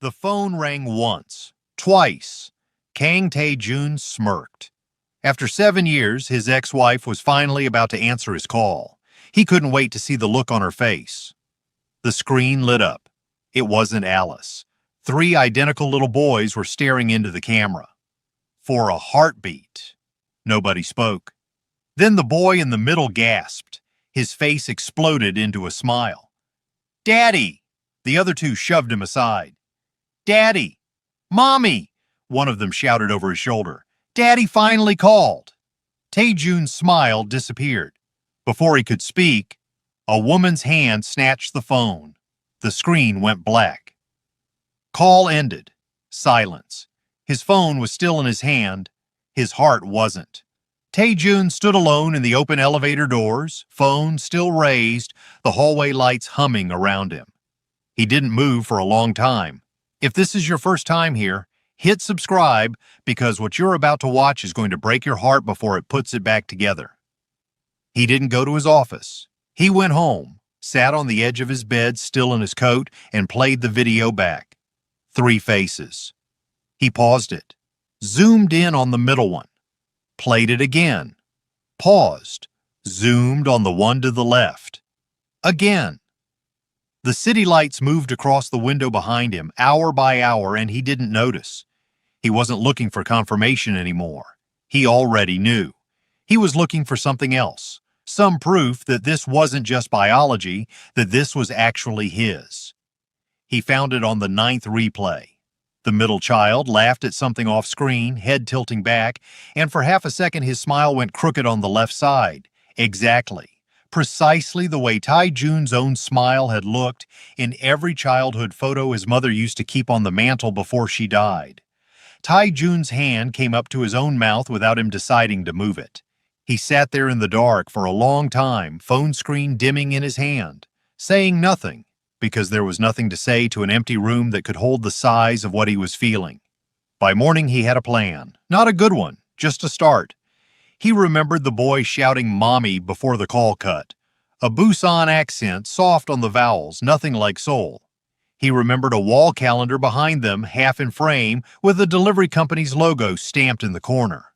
The phone rang once, twice. Kang Tae-jun smirked. After 7 years, his ex-wife was finally about to answer his call. He couldn't wait to see the look on her face. The screen lit up. It wasn't Alice. 3 identical little boys were staring into the camera. For a heartbeat. Nobody spoke. Then the boy in the middle gasped. His face exploded into a smile. "Daddy!" The other 2 shoved him aside. "Daddy! Mommy!" One of them shouted over his shoulder. "Daddy finally called!" Tae-jun's smile disappeared. Before he could speak, a woman's hand snatched the phone. The screen went black. Call ended. Silence. His phone was still in his hand. His heart wasn't. Tae-jun stood alone in the open elevator doors, phone still raised, the hallway lights humming around him. He didn't move for a long time. If this is your first time here, hit subscribe because what you're about to watch is going to break your heart before it puts it back together. He didn't go to his office. He went home, sat on the edge of his bed still in his coat, and played the video back. 3 faces. He paused it, zoomed in on the middle one, played it again, paused, zoomed on the one to the left. Again. The city lights moved across the window behind him, hour by hour, and he didn't notice. He wasn't looking for confirmation anymore. He already knew. He was looking for something else, some proof that this wasn't just biology, that this was actually his. He found it on the 9th replay. The middle child laughed at something off screen, head tilting back, and for half a second his smile went crooked on the left side. Exactly. Precisely the way Tae-jun's own smile had looked in every childhood photo his mother used to keep on the mantle before she died. Tae-jun's hand came up to his own mouth without him deciding to move it. He sat there in the dark for a long time, phone screen dimming in his hand, saying nothing, because there was nothing to say to an empty room that could hold the size of what he was feeling. By morning he had a plan, not a good one, just a start. He remembered the boy shouting "Mommy" before the call cut. A Busan accent, soft on the vowels, nothing like Seoul. He remembered a wall calendar behind them, half in frame, with the delivery company's logo stamped in the corner.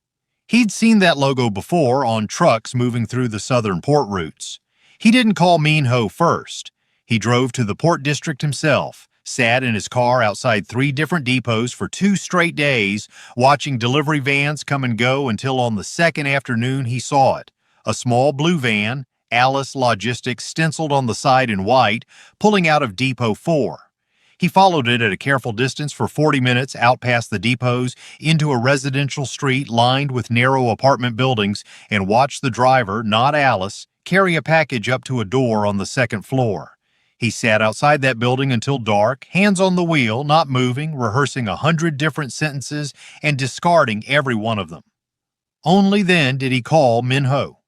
He'd seen that logo before on trucks moving through the southern port routes. He didn't call Minho first. He drove to the port district himself, sat in his car outside 3 different depots for 2 straight days, watching delivery vans come and go until on the 2nd afternoon he saw it. A small blue van, Alice Logistics stenciled on the side in white, pulling out of Depot 4. He followed it at a careful distance for 40 minutes out past the depots into a residential street lined with narrow apartment buildings and watched the driver, not Alice, carry a package up to a door on the 2nd floor. He sat outside that building until dark, hands on the wheel, not moving, rehearsing 100 different sentences and discarding every one of them. Only then did he call Minho.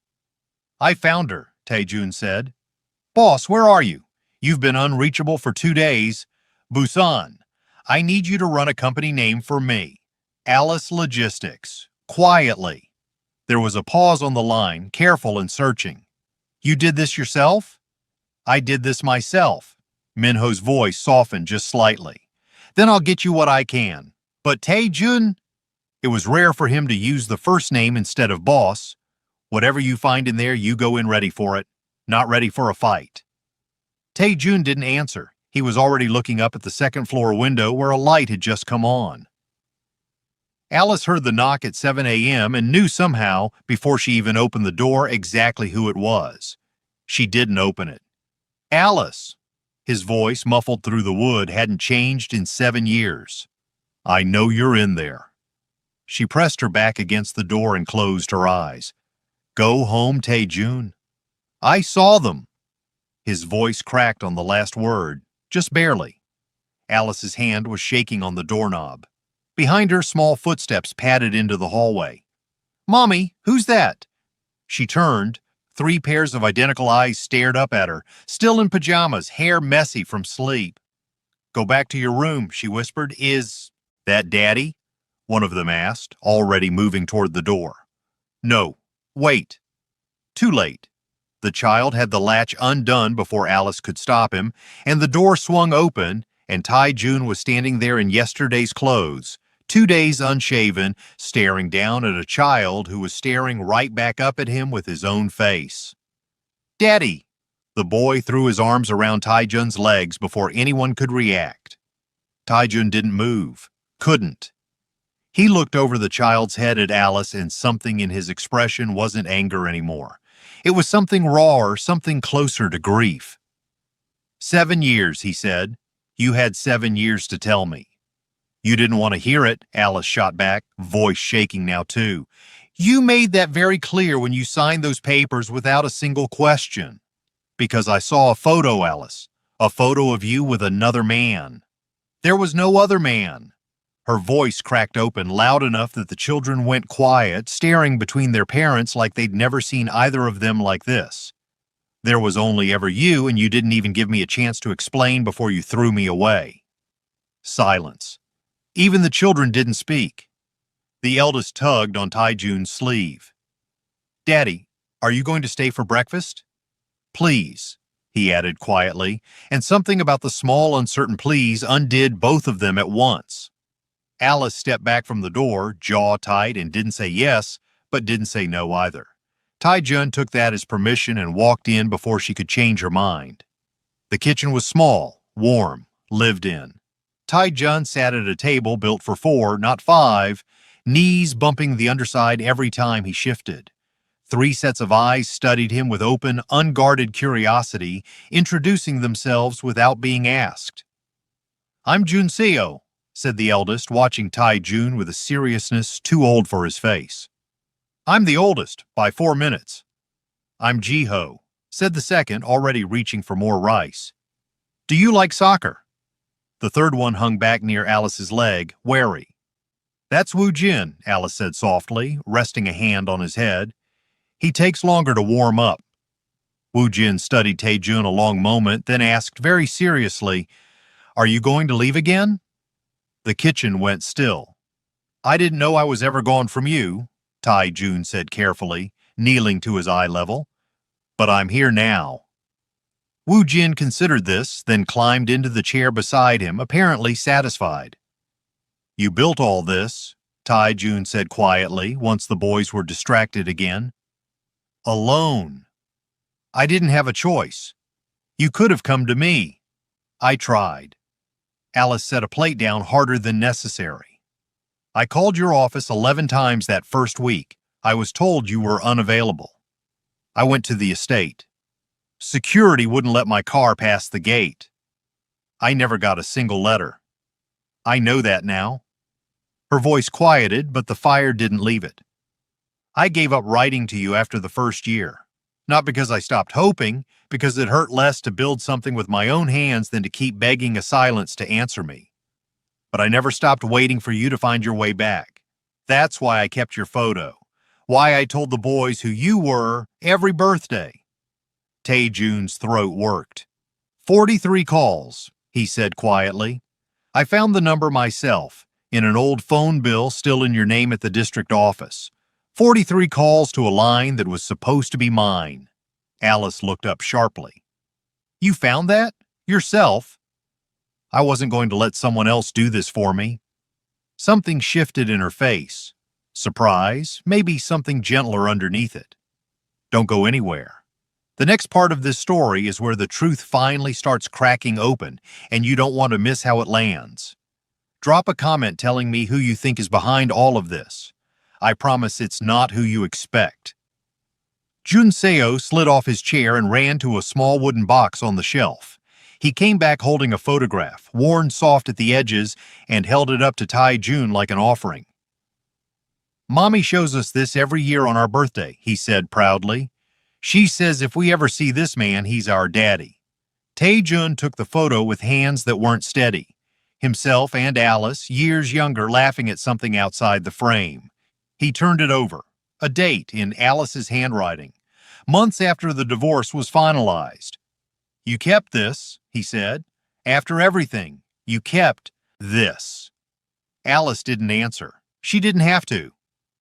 "I found her," Tae-jun said. "Boss, where are you? You've been unreachable for 2 days. Busan, I need you to run a company name for me. Alice Logistics. Quietly." There was a pause on the line, careful and searching. "You did this yourself?" "I did this myself." Minho's voice softened just slightly. "Then I'll get you what I can. But Tae-jun..." It was rare for him to use the first name instead of boss. "Whatever you find in there, you go in ready for it. Not ready for a fight." Tae-jun didn't answer. He was already looking up at the 2nd floor window where a light had just come on. Alice heard the knock at 7 a.m. and knew somehow, before she even opened the door, exactly who it was. She didn't open it. "Alice." His voice, muffled through the wood, hadn't changed in 7 years. "I know you're in there." She pressed her back against the door and closed her eyes. "Go home, Tae-jun." "I saw them." His voice cracked on the last word, just barely. Alice's hand was shaking on the doorknob. Behind her, small footsteps padded into the hallway. "Mommy, who's that?" She turned. 3 pairs of identical eyes stared up at her, still in pajamas, hair messy from sleep. "Go back to your room," she whispered. "Is that Daddy?" one of them asked, already moving toward the door. "No. Wait." Too late. The child had the latch undone before Alice could stop him, and the door swung open, and Tai-jun was standing there in yesterday's clothes, 2 days unshaven, staring down at a child who was staring right back up at him with his own face. "Daddy!" The boy threw his arms around Tai-jun's legs before anyone could react. Tai-jun didn't move. Couldn't. He looked over the child's head at Alice, and something in his expression wasn't anger anymore. It was something rawer, something closer to grief. 7 years, he said. You had 7 years to tell me. You didn't want to hear it, Alice shot back, voice shaking now too. You made that very clear when you signed those papers without a single question. Because I saw a photo, Alice. A photo of you with another man. There was no other man. Her voice cracked open loud enough that the children went quiet, staring between their parents like they'd never seen either of them like this. There was only ever you, and you didn't even give me a chance to explain before you threw me away. Silence. Even the children didn't speak. The eldest tugged on Tai-jun's sleeve. Daddy, are you going to stay for breakfast? Please, he added quietly, and something about the small, uncertain please undid both of them at once. Alice stepped back from the door, jaw tight, and didn't say yes, but didn't say no either. Tai-jun took that as permission and walked in before she could change her mind. The kitchen was small, warm, lived in. Tai-jun sat at a table built for 4, not 5, knees bumping the underside every time he shifted. 3 sets of eyes studied him with open, unguarded curiosity, introducing themselves without being asked. I'm Junseo, said the eldest, watching Tai-jun with a seriousness too old for his face. I'm the oldest, by 4 minutes. I'm Jiho, said the second, already reaching for more rice. Do you like soccer? The third one hung back near Alice's leg, wary. That's Woo Jin, Alice said softly, resting a hand on his head. He takes longer to warm up. Woo Jin studied Tai-jun a long moment, then asked very seriously, Are you going to leave again? The kitchen went still. I didn't know I was ever gone from you, Tai-jun said carefully, kneeling to his eye level. But I'm here now. Woo Jin considered this, then climbed into the chair beside him, apparently satisfied. You built all this, Tai-jun said quietly, once the boys were distracted again. Alone. I didn't have a choice. You could have come to me. I tried. Alice set a plate down harder than necessary. I called your office 11 times that first week. I was told you were unavailable. I went to the estate. Security wouldn't let my car pass the gate. I never got a single letter. I know that now. Her voice quieted, but the fire didn't leave it. I gave up writing to you after the first year. Not because I stopped hoping, because it hurt less to build something with my own hands than to keep begging a silence to answer me. But I never stopped waiting for you to find your way back. That's why I kept your photo. Why I told the boys who you were every birthday. Tai-jun's throat worked. 43 calls, he said quietly. I found the number myself, in an old phone bill still in your name at the district office. 43 calls to a line that was supposed to be mine. Alice looked up sharply. You found that? Yourself? I wasn't going to let someone else do this for me. Something shifted in her face. Surprise, maybe something gentler underneath it. Don't go anywhere. The next part of this story is where the truth finally starts cracking open, and you don't want to miss how it lands. Drop a comment telling me who you think is behind all of this. I promise it's not who you expect. Junseo slid off his chair and ran to a small wooden box on the shelf. He came back holding a photograph, worn soft at the edges, and held it up to Tai-jun like an offering. Mommy shows us this every year on our birthday, he said proudly. She says if we ever see this man, he's our daddy. Tai-jun took the photo with hands that weren't steady. Himself and Alice, years younger, laughing at something outside the frame. He turned it over. A date in Alice's handwriting. Months after the divorce was finalized. You kept this, he said. After everything, you kept this. Alice didn't answer. She didn't have to.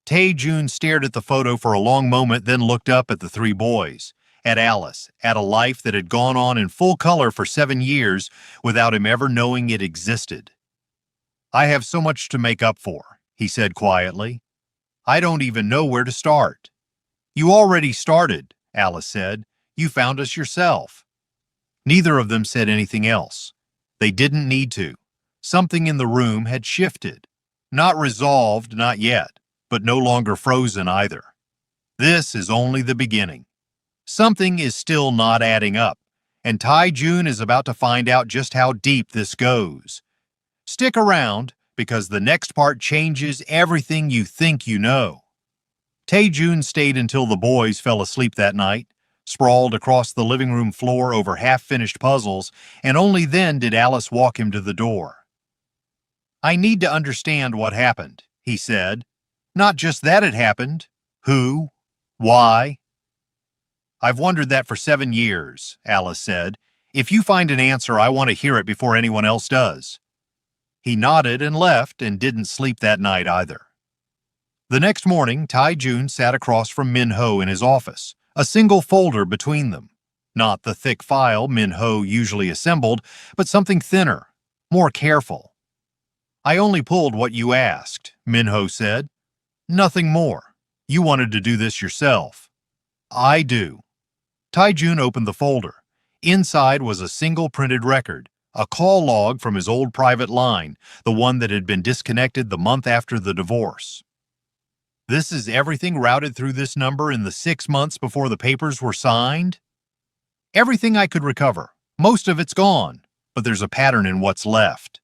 Tai-jun stared at the photo for a long moment, then looked up at the 3 boys. at Alice, at a life that had gone on in full color for 7 years without him ever knowing it existed. "I have so much to make up for," he said quietly. "I don't even know where to start." "You already started," Alice said. "You found us yourself." Neither of them said anything else. They didn't need to. Something in the room had shifted. Not resolved, not yet, but no longer frozen either. This is only the beginning. Something is still not adding up, and Tai-Jun is about to find out just how deep this goes. Stick around, because the next part changes everything you think you know. Tae-Jun stayed until the boys fell asleep that night, sprawled across the living room floor over half-finished puzzles, and only then did Alice walk him to the door. "I need to understand what happened," he said. "Not just that it happened. Who? Why?" "I've wondered that for 7 years," Alice said. "If you find an answer, I want to hear it before anyone else does." He nodded and left, and didn't sleep that night either. The next morning, Tai-Jun sat across from Min-ho in his office, a single folder between them. Not the thick file Min-ho usually assembled, but something thinner, more careful. "I only pulled what you asked," Min-ho said. "Nothing more. You wanted to do this yourself." "I do." Tai-Jun opened the folder. Inside was a single printed record, a call log from his old private line, the one that had been disconnected the month after the divorce. "This is everything routed through this number in the 6 months before the papers were signed?" "Everything I could recover. Most of it's gone, but there's a pattern in what's left."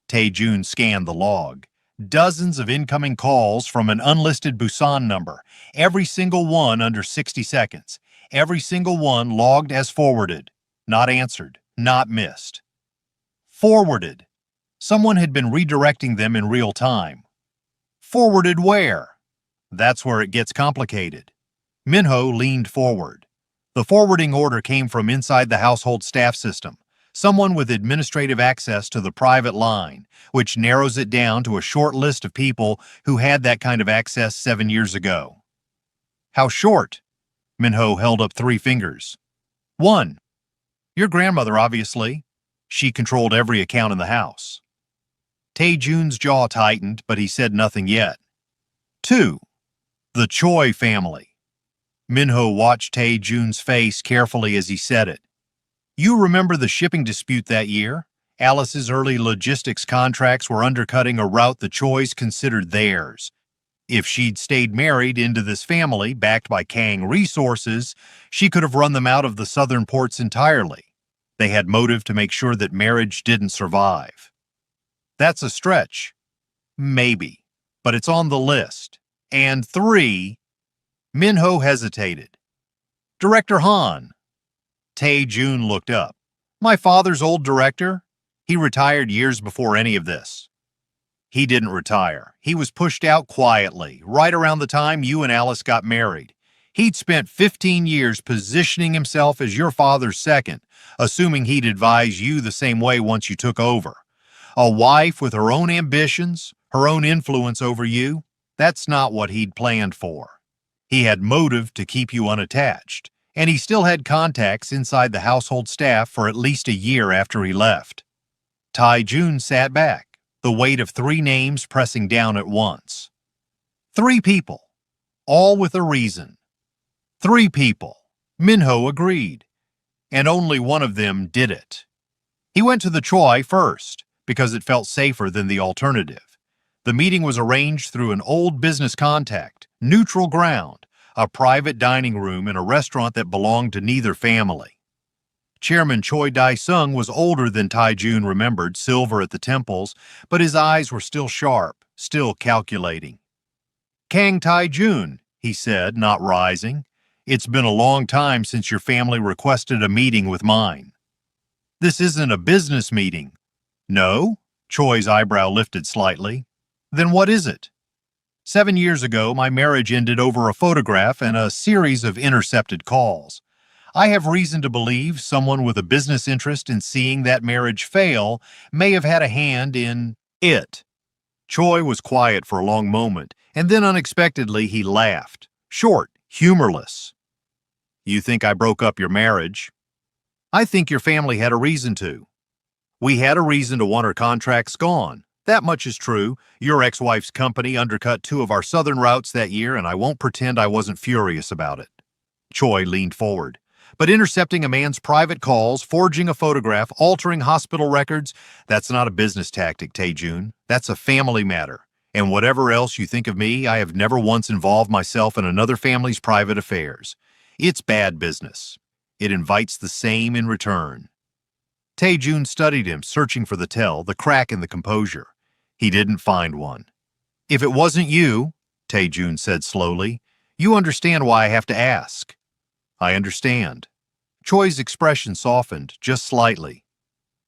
Tae-Jun scanned the log. Dozens of incoming calls from an unlisted Busan number, every single one under 60 seconds. Every single one logged as forwarded, not answered, not missed. Forwarded. Someone had been redirecting them in real time. Forwarded where? That's where it gets complicated. Min-ho leaned forward. The forwarding order came from inside the household staff system, someone with administrative access to the private line, which narrows it down to a short list of people who had that kind of access 7 years ago. "How short?" Min-ho held up 3 fingers. "1. Your grandmother, obviously. She controlled every account in the house." Tae-Jun's jaw tightened, but he said nothing yet. 2. The Choi family. Min-ho watched Tae-Jun's face carefully as he said it. "You remember the shipping dispute that year? Alice's early logistics contracts were undercutting a route the Chois considered theirs. If she'd stayed married into this family, backed by Kang resources, she could have run them out of the southern ports entirely. They had motive to make sure that marriage didn't survive." "That's a stretch." "Maybe, but it's on the list." "And 3, Min-ho hesitated. "Director Han." Tae-Jun looked up. "My father's old director? He retired years before any of this." "He didn't retire. He was pushed out quietly, right around the time you and Alice got married. He'd spent 15 years positioning himself as your father's second, assuming he'd advise you the same way once you took over. A wife with her own ambitions, her own influence over you, that's not what he'd planned for. He had motive to keep you unattached, and he still had contacts inside the household staff for at least a year after he left." Tai-Jun sat back, the weight of 3 names pressing down at once. 3 people, all with a reason. 3 people, Min-ho agreed, and only one of them did it. He went to the Choi first, because it felt safer than the alternative. The meeting was arranged through an old business contact, neutral ground, a private dining room in a restaurant that belonged to neither family. Chairman Choi Dae-sung was older than Tai-Jun remembered, silver at the temples, but his eyes were still sharp, still calculating. "Kang Tai-Jun," he said, not rising. "It's been a long time since your family requested a meeting with mine." "This isn't a business meeting." "No?" Choi's eyebrow lifted slightly. "Then what is it?" 7 years ago, my marriage ended over a photograph and a series of intercepted calls. I have reason to believe someone with a business interest in seeing that marriage fail may have had a hand in it." Choi was quiet for a long moment, and then unexpectedly he laughed. Short, humorless. You think I broke up your marriage? I think your family had a reason to. We had a reason to want our contracts gone. That much is true. Your ex-wife's company undercut 2 of our southern routes that year, and I won't pretend I wasn't furious about it. Choi leaned forward. But intercepting a man's private calls, forging a photograph, altering hospital records, that's not a business tactic, Tae-jun. That's a family matter. And whatever else you think of me, I have never once involved myself in another family's private affairs. It's bad business. It invites the same in return. Tae-jun studied him, searching for the tell, the crack in the composure. He didn't find one. If it wasn't you, Tae-jun said slowly, you understand why I have to ask. I understand. Choi's expression softened, just slightly.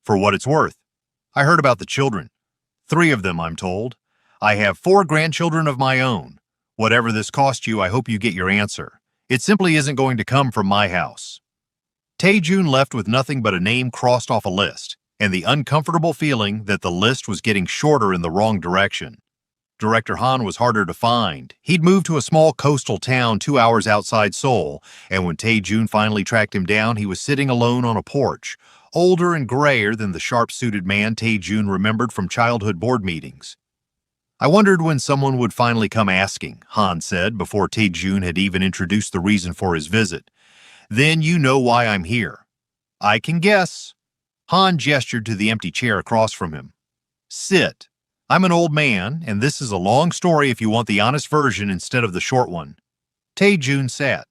For what it's worth. I heard about the children. 3 of them, I'm told. I have 4 grandchildren of my own. Whatever this cost you, I hope you get your answer. It simply isn't going to come from my house. Tae-jun left with nothing but a name crossed off a list, and the uncomfortable feeling that the list was getting shorter in the wrong direction. Director Han was harder to find. He'd moved to a small coastal town 2 hours outside Seoul, and when Tae-jun finally tracked him down, he was sitting alone on a porch, older and grayer than the sharp-suited man Tae-jun remembered from childhood board meetings. I wondered when someone would finally come asking, Han said, before Tae-jun had even introduced the reason for his visit. Then you know why I'm here. I can guess. Han gestured to the empty chair across from him. Sit. I'm an old man, and this is a long story if you want the honest version instead of the short one. Tae-jun sat.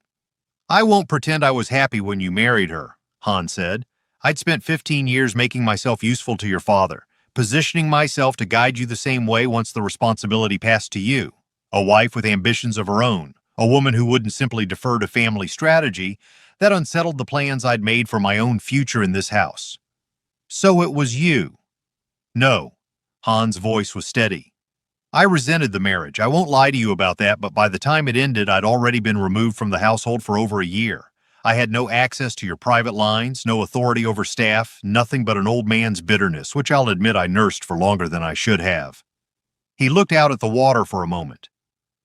I won't pretend I was happy when you married her, Han said. I'd spent 15 years making myself useful to your father, positioning myself to guide you the same way once the responsibility passed to you. A wife with ambitions of her own, a woman who wouldn't simply defer to family strategy, that unsettled the plans I'd made for my own future in this house. So it was you. No. Han's voice was steady. I resented the marriage. I won't lie to you about that, but by the time it ended, I'd already been removed from the household for over a year. I had no access to your private lines, no authority over staff, nothing but an old man's bitterness, which I'll admit I nursed for longer than I should have. He looked out at the water for a moment.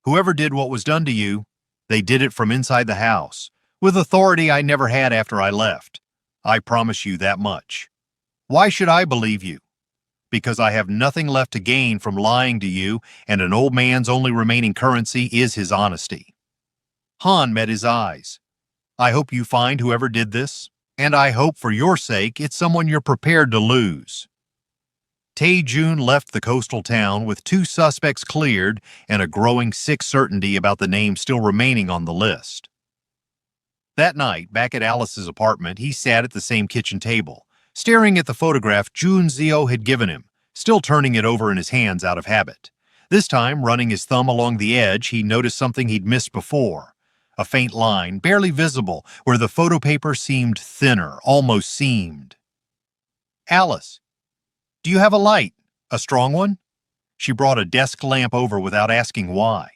Whoever did what was done to you, they did it from inside the house, with authority I never had after I left. I promise you that much. Why should I believe you? Because I have nothing left to gain from lying to you, and an old man's only remaining currency is his honesty. Han met his eyes. I hope you find whoever did this, and I hope for your sake it's someone you're prepared to lose. Tae-jun left the coastal town with 2 suspects cleared and a growing sick certainty about the name still remaining on the list. That night, back at Alice's apartment, he sat at the same kitchen table, staring at the photograph Jun-zio had given him, still turning it over in his hands out of habit. This time, running his thumb along the edge, he noticed something he'd missed before. A faint line, barely visible, where the photo paper seemed thinner, almost seamed. Alice, do you have a light? A strong one? She brought a desk lamp over without asking why.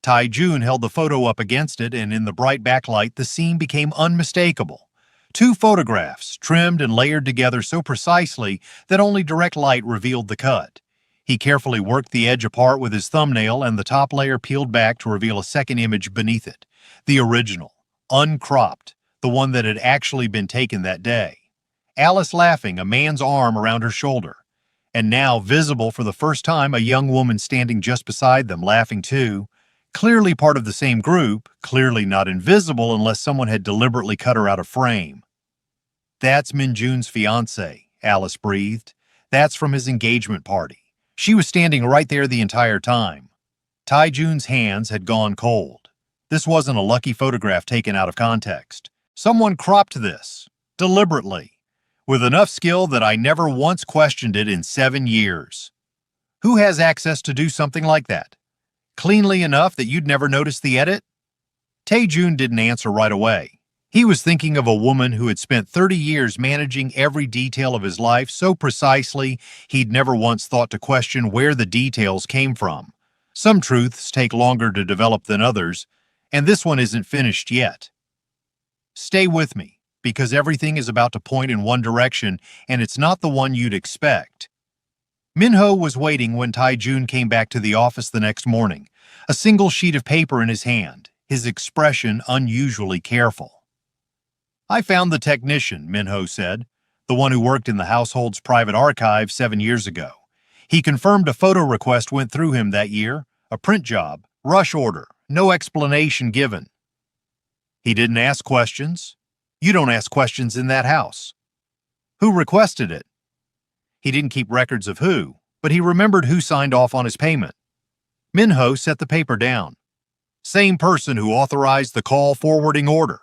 Tae-jun held the photo up against it, and in the bright backlight, the scene became unmistakable. 2 photographs, trimmed and layered together so precisely that only direct light revealed the cut. He carefully worked the edge apart with his thumbnail, and the top layer peeled back to reveal a second image beneath it. The original, uncropped, the one that had actually been taken that day. Alice laughing, a man's arm around her shoulder. And now, visible for the first time, a young woman standing just beside them, laughing too. Clearly part of the same group, clearly not invisible unless someone had deliberately cut her out of frame. That's Min-jun's fiancée, Alice breathed. That's from his engagement party. She was standing right there the entire time. Tae-jun's hands had gone cold. This wasn't a lucky photograph taken out of context. Someone cropped this, deliberately, with enough skill that I never once questioned it in 7 years. Who has access to do something like that? Cleanly enough that you'd never notice the edit? Tae-jun didn't answer right away. He was thinking of a woman who had spent 30 years managing every detail of his life so precisely he'd never once thought to question where the details came from. Some truths take longer to develop than others, and this one isn't finished yet. Stay with me, because everything is about to point in one direction, and it's not the one you'd expect. Minho was waiting when Tae-jun came back to the office the next morning, a single sheet of paper in his hand, his expression unusually careful. I found the technician, Minho said, the one who worked in the household's private archive 7 years ago. He confirmed a photo request went through him that year, a print job, rush order, no explanation given. He didn't ask questions. You don't ask questions in that house. Who requested it? He didn't keep records of who, but he remembered who signed off on his payment. Minho set the paper down. Same person who authorized the call forwarding order.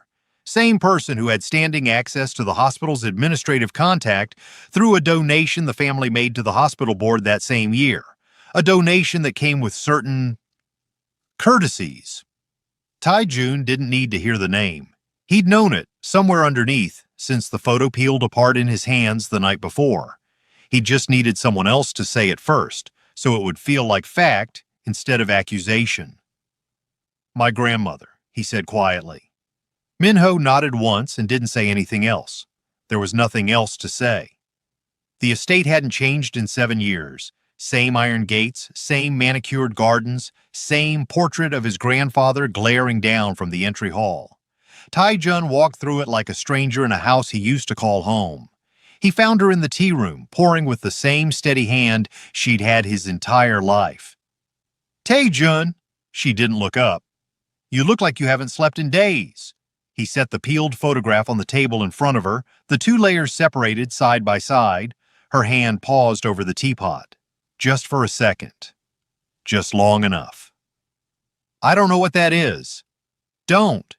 Same person who had standing access to the hospital's administrative contact through a donation the family made to the hospital board that same year. A donation that came with certain courtesies. Tai-jun didn't need to hear the name. He'd known it, somewhere underneath, since the photo peeled apart in his hands the night before. He just needed someone else to say it first, so it would feel like fact instead of accusation. My grandmother, he said quietly. Minho nodded once and didn't say anything else. There was nothing else to say. The estate hadn't changed in 7 years. Same iron gates, same manicured gardens, same portrait of his grandfather glaring down from the entry hall. Tai-jun walked through it like a stranger in a house he used to call home. He found her in the tea room, pouring with the same steady hand she'd had his entire life. Tai-jun, she didn't look up. You look like you haven't slept in days. He set the peeled photograph on the table in front of her, the two layers separated side by side. Her hand paused over the teapot. Just for a second. Just long enough. I don't know what that is. Don't.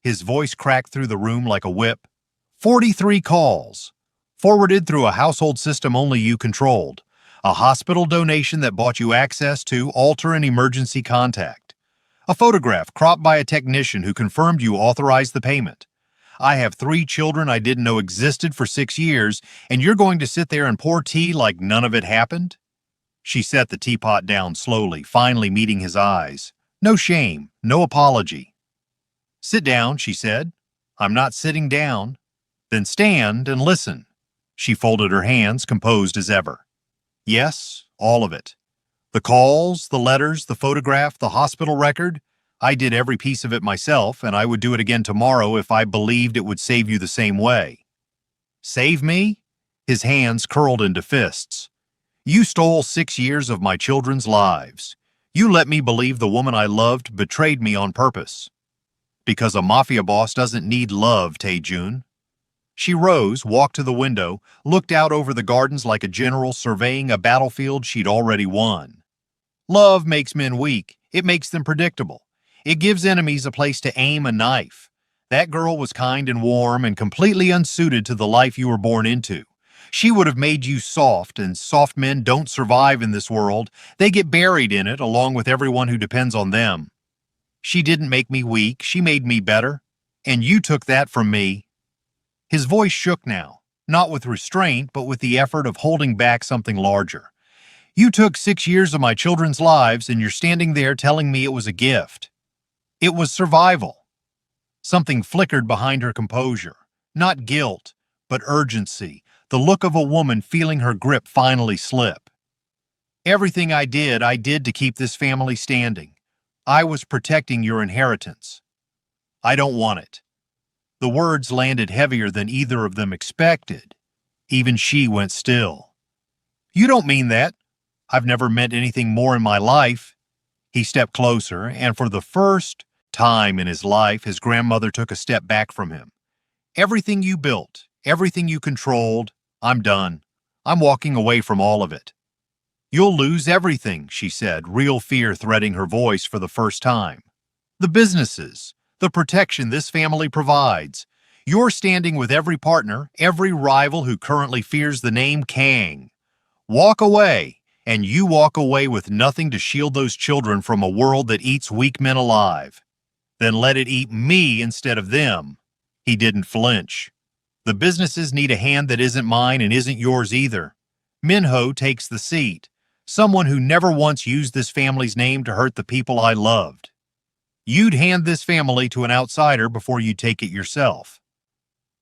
His voice cracked through the room like a whip. 43 calls. Forwarded through a household system only you controlled. A hospital donation that bought you access to alter and emergency contact. A photograph cropped by a technician who confirmed you authorized the payment. I have 3 children I didn't know existed for 6 years, and you're going to sit there and pour tea like none of it happened? She set the teapot down slowly, finally meeting his eyes. No shame, no apology. Sit down, she said. I'm not sitting down. Then stand and listen. She folded her hands, composed as ever. Yes, all of it. The calls, the letters, the photograph, the hospital record. I did every piece of it myself, and I would do it again tomorrow if I believed it would save you the same way. Save me? His hands curled into fists. You stole 6 years of my children's lives. You let me believe the woman I loved betrayed me on purpose. Because a mafia boss doesn't need love, Tai-jun. She rose, walked to the window, looked out over the gardens like a general surveying a battlefield she'd already won. Love makes men weak. It makes them predictable. It gives enemies a place to aim a knife. That girl was kind and warm and completely unsuited to the life you were born into. She would have made you soft, and soft men don't survive in this world. They get buried in it along with everyone who depends on them. She didn't make me weak. She made me better. And you took that from me. His voice shook now, not with restraint, but with the effort of holding back something larger. You took 6 years of my children's lives, and you're standing there telling me it was a gift. It was survival. Something flickered behind her composure. Not guilt, but urgency, the look of a woman feeling her grip finally slip. Everything I did to keep this family standing. I was protecting your inheritance. I don't want it. The words landed heavier than either of them expected. Even she went still. You don't mean that. I've never meant anything more in my life. He stepped closer, and for the first time in his life, his grandmother took a step back from him. Everything you built, everything you controlled, I'm done. I'm walking away from all of it. You'll lose everything, she said, real fear threading her voice for the first time. The businesses, the protection this family provides. You're standing with every partner, every rival who currently fears the name Kang. Walk away, and you walk away with nothing to shield those children from a world that eats weak men alive. Then let it eat me instead of them. He didn't flinch. The businesses need a hand that isn't mine and isn't yours either. Minho takes the seat, someone who never once used this family's name to hurt the people I loved. You'd hand this family to an outsider before you take it yourself.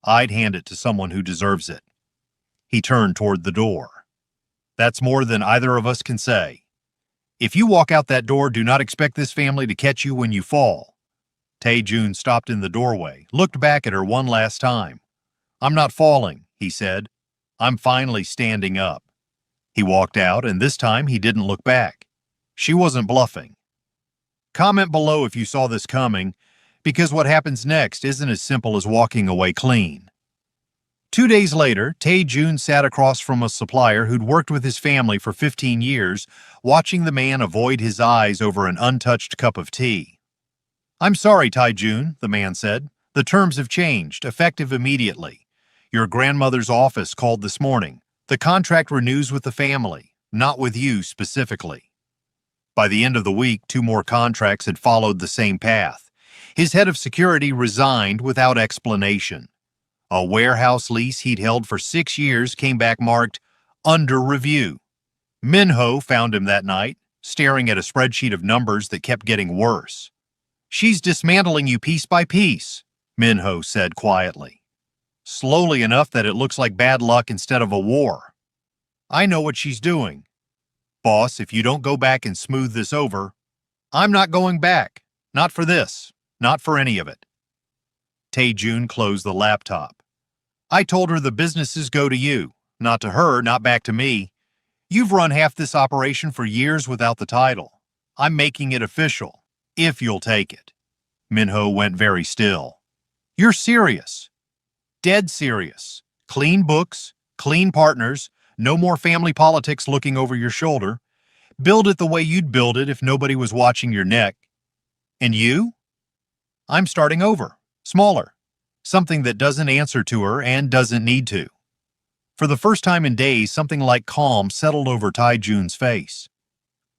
I'd hand it to someone who deserves it. He turned toward the door. That's more than either of us can say. If you walk out that door, do not expect this family to catch you when you fall. Tae-jun stopped in the doorway, looked back at her one last time. "I'm not falling," he said. "I'm finally standing up." He walked out, and this time he didn't look back. She wasn't bluffing. Comment below if you saw this coming, because what happens next isn't as simple as walking away clean. 2 days later, Tae-jun sat across from a supplier who'd worked with his family for 15 years, watching the man avoid his eyes over an untouched cup of tea. "I'm sorry, Tae-jun," the man said. "The terms have changed, effective immediately. Your grandmother's office called this morning. The contract renews with the family, not with you specifically." By the end of the week, 2 more contracts had followed the same path. His head of security resigned without explanation. A warehouse lease he'd held for 6 years came back marked under review. Minho found him that night, staring at a spreadsheet of numbers that kept getting worse. "She's dismantling you piece by piece," Minho said quietly. "Slowly enough that it looks like bad luck instead of a war. I know what she's doing. Boss, if you don't go back and smooth this over..." "I'm not going back. Not for this. Not for any of it." Tae-jun closed the laptop. "I told her the businesses go to you, not to her, not back to me. You've run half this operation for years without the title. I'm making it official, if you'll take it." Minho went very still. "You're serious?" "Dead serious. Clean books, clean partners, no more family politics looking over your shoulder. Build it the way you'd build it if nobody was watching your neck." "And you?" "I'm starting over. Smaller. Something that doesn't answer to her and doesn't need to." For the first time in days, something like calm settled over Tae-jun's face.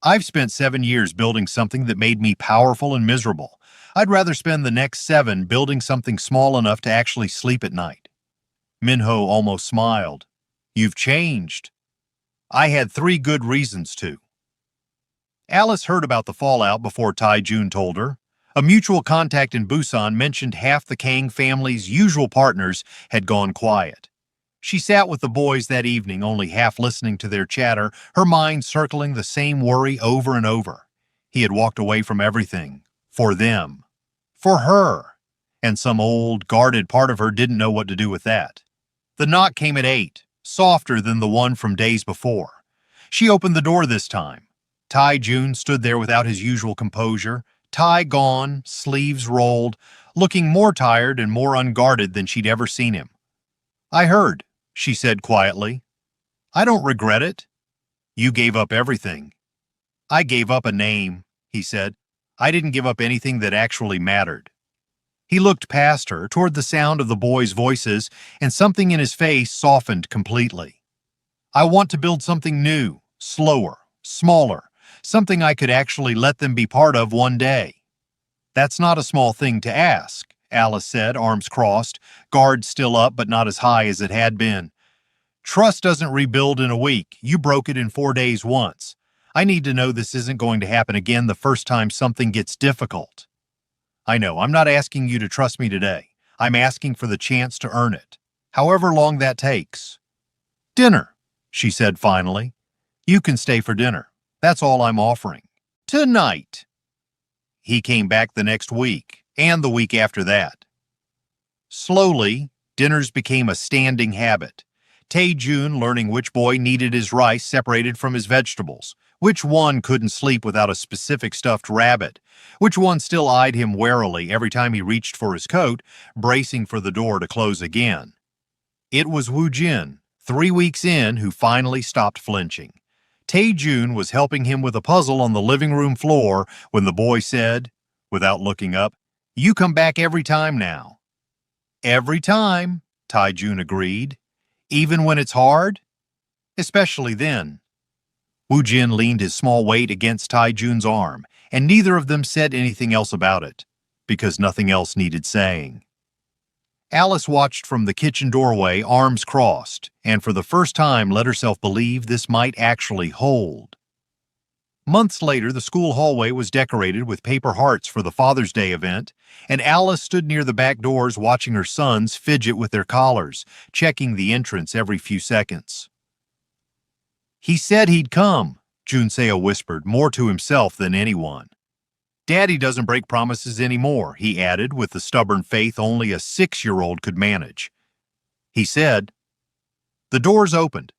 "I've spent 7 years building something that made me powerful and miserable. I'd rather spend the next 7 building something small enough to actually sleep at night." Minho almost smiled. "You've changed." "I had 3 good reasons to." Alice heard about the fallout before Tae-jun told her. A mutual contact in Busan mentioned half the Kang family's usual partners had gone quiet. She sat with the boys that evening, only half listening to their chatter, her mind circling the same worry over and over. He had walked away from everything. For them. For her. And some old, guarded part of her didn't know what to do with that. The knock came at 8, softer than the one from days before. She opened the door this time. Tae-jun stood there without his usual composure, tie gone, sleeves rolled, looking more tired and more unguarded than she'd ever seen him. "I heard," she said quietly. "I don't regret it." "You gave up everything." "I gave up a name," he said. "I didn't give up anything that actually mattered." He looked past her, toward the sound of the boys' voices, and something in his face softened completely. "I want to build something new, slower, smaller, something I could actually let them be part of one day." "That's not a small thing to ask," Alice said, arms crossed, guard still up but not as high as it had been. "Trust doesn't rebuild in a week. You broke it in 4 days once. I need to know this isn't going to happen again the first time something gets difficult." "I know, I'm not asking you to trust me today. I'm asking for the chance to earn it, however long that takes." "Dinner," she said finally. "You can stay for dinner. That's all I'm offering. Tonight." He came back the next week, and the week after that. Slowly, dinners became a standing habit. Tae-jun learning which boy needed his rice separated from his vegetables, which one couldn't sleep without a specific stuffed rabbit, which one still eyed him warily every time he reached for his coat, bracing for the door to close again. It was Woo Jin, 3 weeks in, who finally stopped flinching. Tae-jun was helping him with a puzzle on the living room floor when the boy said, without looking up, "You come back every time now." "Every time," Tae-jun agreed. "Even when it's hard?" "Especially then." Woo Jin leaned his small weight against Tae-jun's arm, and neither of them said anything else about it, because nothing else needed saying. Alice watched from the kitchen doorway, arms crossed, and for the first time let herself believe this might actually hold. Months later, the school hallway was decorated with paper hearts for the Father's Day event, and Alice stood near the back doors watching her sons fidget with their collars, checking the entrance every few seconds. "He said he'd come," Junseo whispered, more to himself than anyone. Daddy doesn't break promises anymore, he added with the stubborn faith only a 6-year-old could manage. He said. The doors opened.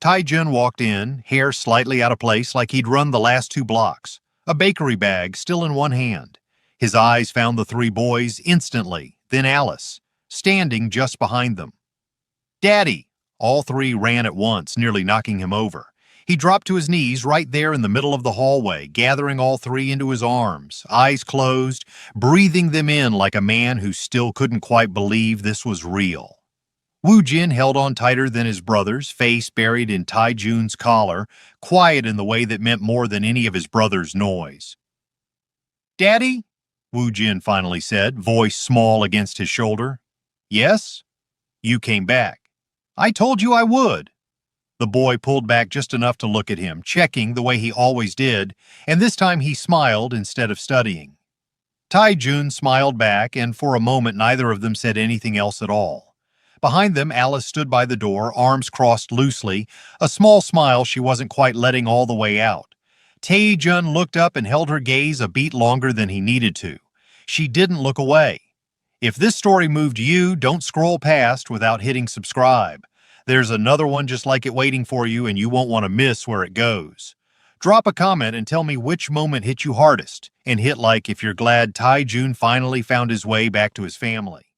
Tai-jun walked in, hair slightly out of place like he'd run the last 2 blocks, a bakery bag still in one hand. His eyes found the 3 boys instantly, then Alice, standing just behind them. Daddy! All 3 ran at once, nearly knocking him over. He dropped to his knees right there in the middle of the hallway, gathering all 3 into his arms, eyes closed, breathing them in like a man who still couldn't quite believe this was real. Woo Jin held on tighter than his brothers, face buried in Tai-jun's collar, quiet in the way that meant more than any of his brothers' noise. Daddy? Woo Jin finally said, voice small against his shoulder. Yes? You came back. I told you I would. The boy pulled back just enough to look at him, checking the way he always did, and this time he smiled instead of studying. Tai-jun smiled back, and for a moment neither of them said anything else at all. Behind them, Alice stood by the door, arms crossed loosely, a small smile she wasn't quite letting all the way out. Tai-jun looked up and held her gaze a beat longer than he needed to. She didn't look away. If this story moved you, don't scroll past without hitting subscribe. There's another one just like it waiting for you, and you won't want to miss where it goes. Drop a comment and tell me which moment hit you hardest, and hit like if you're glad Tai-jun finally found his way back to his family.